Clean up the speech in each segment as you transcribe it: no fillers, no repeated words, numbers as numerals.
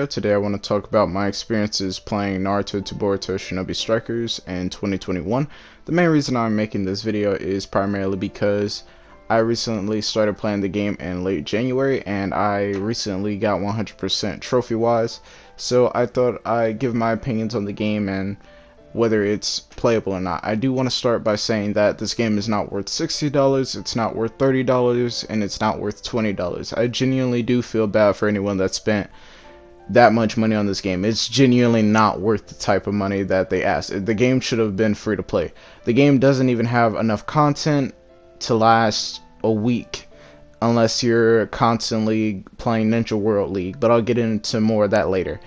Today I want to talk about my experiences playing Naruto to Boruto Shinobi Strikers in 2021. The main reason I'm making this video is primarily because I recently started playing the game in late January and I recently got 100% trophy wise, so I thought I'd give my opinions on the game and whether it's playable or not. I do want to start by saying that this game is not worth $60, it's not worth $30, and it's not worth $20. I genuinely do feel bad for anyone that spent that much money on this game. It's genuinely not worth the type of money that they asked. The game should have been free to play. The game doesn't even have enough content to last a week unless you're constantly playing Ninja World League, but I'll get into more of that later.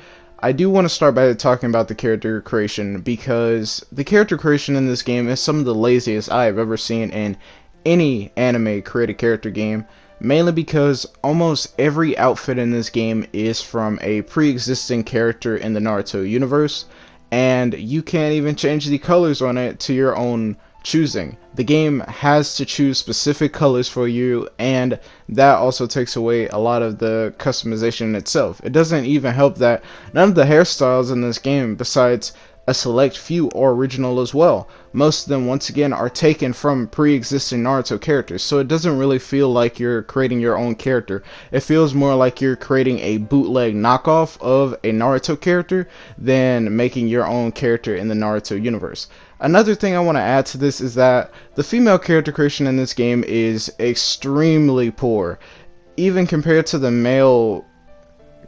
I do want to start by talking about the character creation, because the character creation in this game is some of the laziest I have ever seen in any anime created character game, mainly because almost every outfit in this game is from a pre-existing character in the Naruto universe, and you can't even change the colors on it to your own choosing. The game has to choose specific colors for you, and that also takes away a lot of the customization itself. It doesn't even help that none of the hairstyles in this game, besides a select few, are original as well. Most of them, once again, are taken from pre-existing Naruto characters, so it doesn't really feel like you're creating your own character. It feels more like you're creating a bootleg knockoff of a Naruto character than making your own character in the Naruto universe. Another thing I want to add to this is that the female character creation in this game is extremely poor, even compared to the male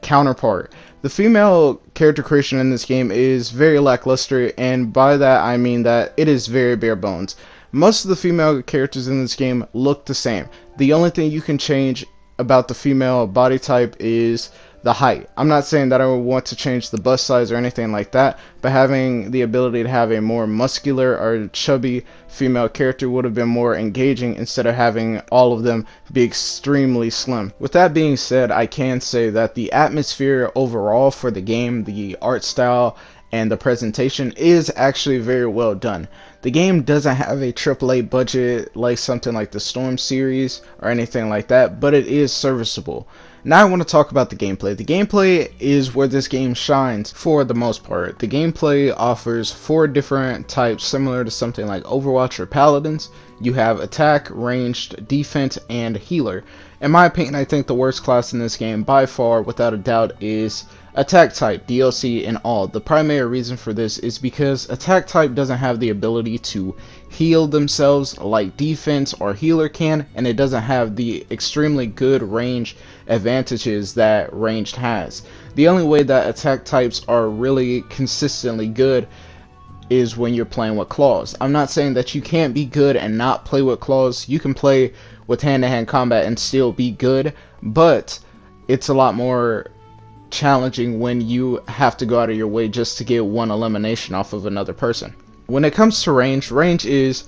counterpart. The female character creation in this game is very lackluster, and by that I mean that it is very bare bones. Most of the female characters in this game look the same. The only thing you can change about the female body type is the height. I'm not saying that I would want to change the bust size or anything like that, but having the ability to have a more muscular or chubby female character would have been more engaging instead of having all of them be extremely slim. With that being said, I can say that the atmosphere overall for the game, the art style, and the presentation is actually very well done. The game doesn't have a AAA budget like something like the Storm series or anything like that, but it is serviceable. Now I want to talk about the gameplay. The gameplay is where this game shines for the most part. The gameplay offers 4 different types, similar to something like Overwatch or Paladins. You have attack, ranged, defense, and healer. In my opinion, I think the worst class in this game by far, without a doubt, is attack type, DLC, and all. The primary reason for this is because attack type doesn't have the ability to heal themselves like defense or healer can, and it doesn't have the extremely good range advantages that ranged has. The only way that attack types are really consistently good is when you're playing with claws. I'm not saying that you can't be good and not play with claws. You can play with hand-to-hand combat and still be good, but it's a lot more challenging when you have to go out of your way just to get one elimination off of another person. When it comes to range is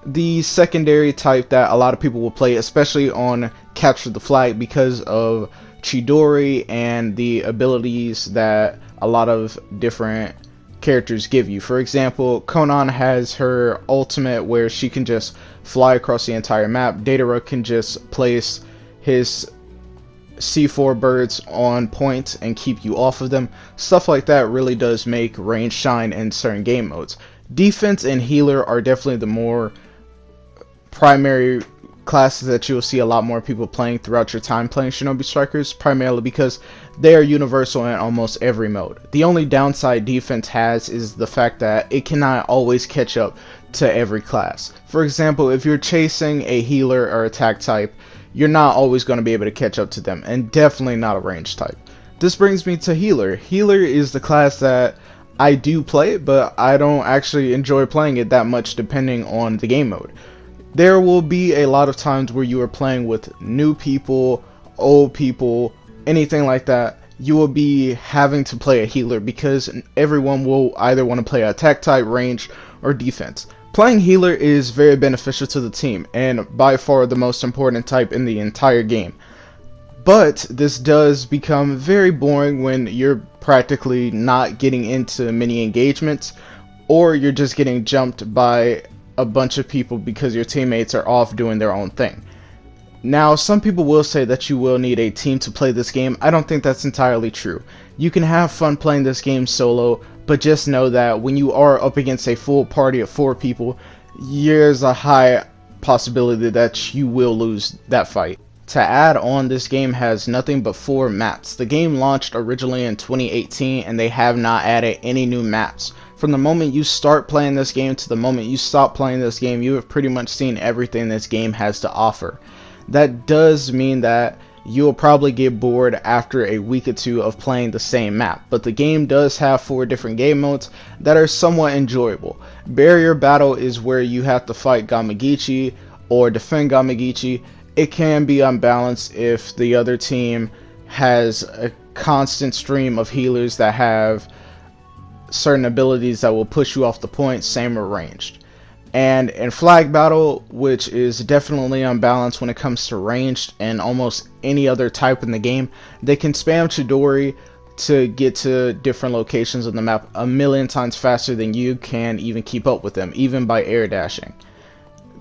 the secondary type that a lot of people will play, especially on Capture the Flag, because of Chidori and the abilities that a lot of different characters give you. For example, Konan has her ultimate where she can just fly across the entire map. Datara can just place his C4 birds on point and keep you off of them. Stuff like that really does make range shine in certain game modes. Defense and healer are definitely the more primary classes that you'll see a lot more people playing throughout your time playing Shinobi Strikers, primarily because they are universal in almost every mode. The only downside defense has is the fact that it cannot always catch up to every class. For example, if you're chasing a healer or attack type, you're not always going to be able to catch up to them, and definitely not a range type. This brings me to healer. Healer is the class that I do play, but I don't actually enjoy playing it that much depending on the game mode. There will be a lot of times where you are playing with new people, old people, anything like that. You will be having to play a healer because everyone will either want to play attack type, range, or defense. Playing healer is very beneficial to the team, and by far the most important type in the entire game. But this does become very boring when you're practically not getting into many engagements, or you're just getting jumped by a bunch of people because your teammates are off doing their own thing. Now, some people will say that you will need a team to play this game. I don't think that's entirely true. You can have fun playing this game solo, but just know that when you are up against a full party of 4 people, there's a high possibility that you will lose that fight. To add on, this game has nothing but 4 maps. The game launched originally in 2018 and they have not added any new maps. From the moment you start playing this game to the moment you stop playing this game, you have pretty much seen everything this game has to offer. That does mean that you'll probably get bored after a week or 2 of playing the same map, but the game does have 4 different game modes that are somewhat enjoyable. Barrier Battle is where you have to fight Gamagichi or defend Gamagichi. It can be unbalanced if the other team has a constant stream of healers that have certain abilities that will push you off the point, same or ranged. And in Flag Battle, which is definitely unbalanced when it comes to ranged and almost any other type in the game, they can spam Chidori to get to different locations on the map a million times faster than you can even keep up with them, even by air dashing.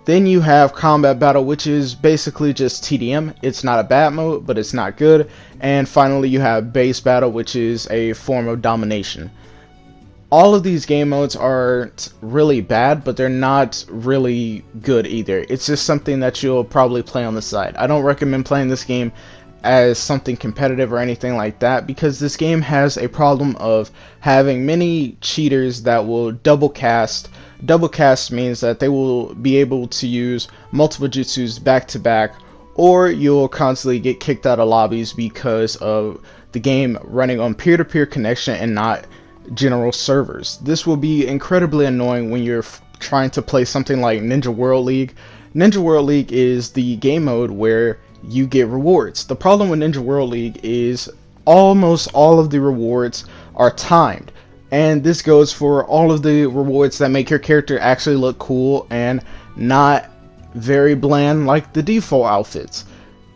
Then you have Combat Battle, which is basically just TDM. It's not a bad mode, but it's not good. And finally you have Base Battle, which is a form of domination. All of these game modes aren't really bad, but they're not really good either. It's just something that you'll probably play on the side. I don't recommend playing this game as something competitive or anything like that, because this game has a problem of having many cheaters that will double cast. Double cast means that they will be able to use multiple jutsus back to back, or you'll constantly get kicked out of lobbies because of the game running on peer-to-peer connection and not general servers. This will be incredibly annoying when you're trying to play something like Ninja World League. Ninja World League is the game mode where you get rewards. The problem with Ninja World League is almost all of the rewards are timed, and this goes for all of the rewards that make your character actually look cool and not very bland like the default outfits.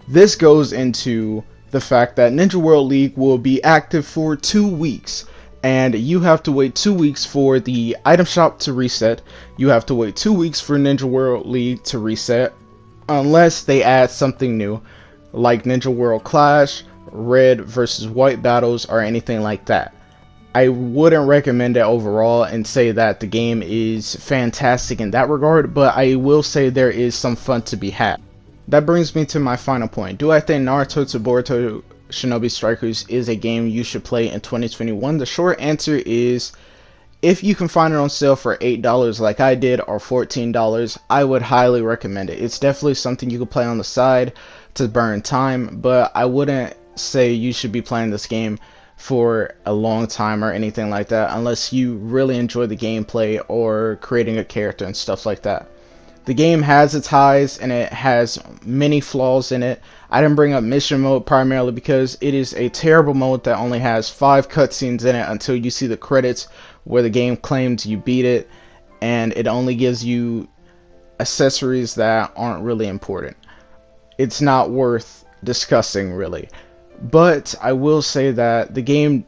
This goes into the fact that Ninja World League will be active for 2 weeks, and you have to wait 2 weeks for the item shop to reset. You have to wait 2 weeks for Ninja World League to reset, unless they add something new like Ninja World Clash, red versus white battles, or anything like that. I wouldn't recommend it overall and say that the game is fantastic in that regard, but I will say there is some fun to be had. That brings me to my final point. Do I think Naruto to Boruto Shinobi Strikers is a game you should play in 2021? The short answer is, if you can find it on sale for $8 like I did, or $14, I would highly recommend it. It's definitely something you can play on the side to burn time, but I wouldn't say you should be playing this game for a long time or anything like that unless you really enjoy the gameplay or creating a character and stuff like that. The game has its highs and it has many flaws in it. I didn't bring up mission mode primarily because it is a terrible mode that only has 5 cutscenes in it until you see the credits where the game claims you beat it, and it only gives you accessories that aren't really important. It's not worth discussing really. But I will say that the game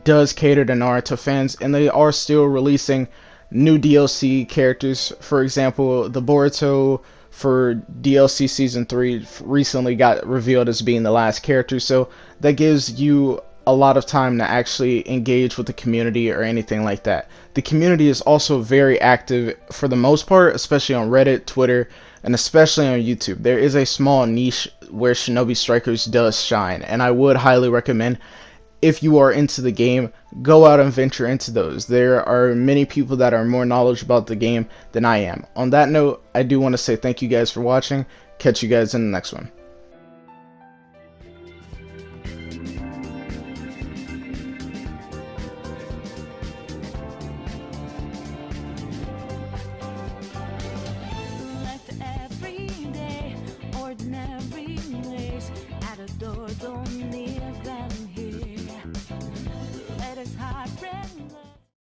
does cater to Naruto fans, and they are still releasing new DLC characters. For example, the Boruto for DLC Season 3 recently got revealed as being the last character, so that gives you a lot of time to actually engage with the community or anything like that. The community is also very active for the most part, especially on Reddit, Twitter, and especially on YouTube. There is a small niche where Shinobi Strikers does shine, and I would highly recommend, if you are into the game, go out and venture into those. There are many people that are more knowledgeable about the game than I am. On that note, I do want to say thank you guys for watching. Catch you guys in the next one.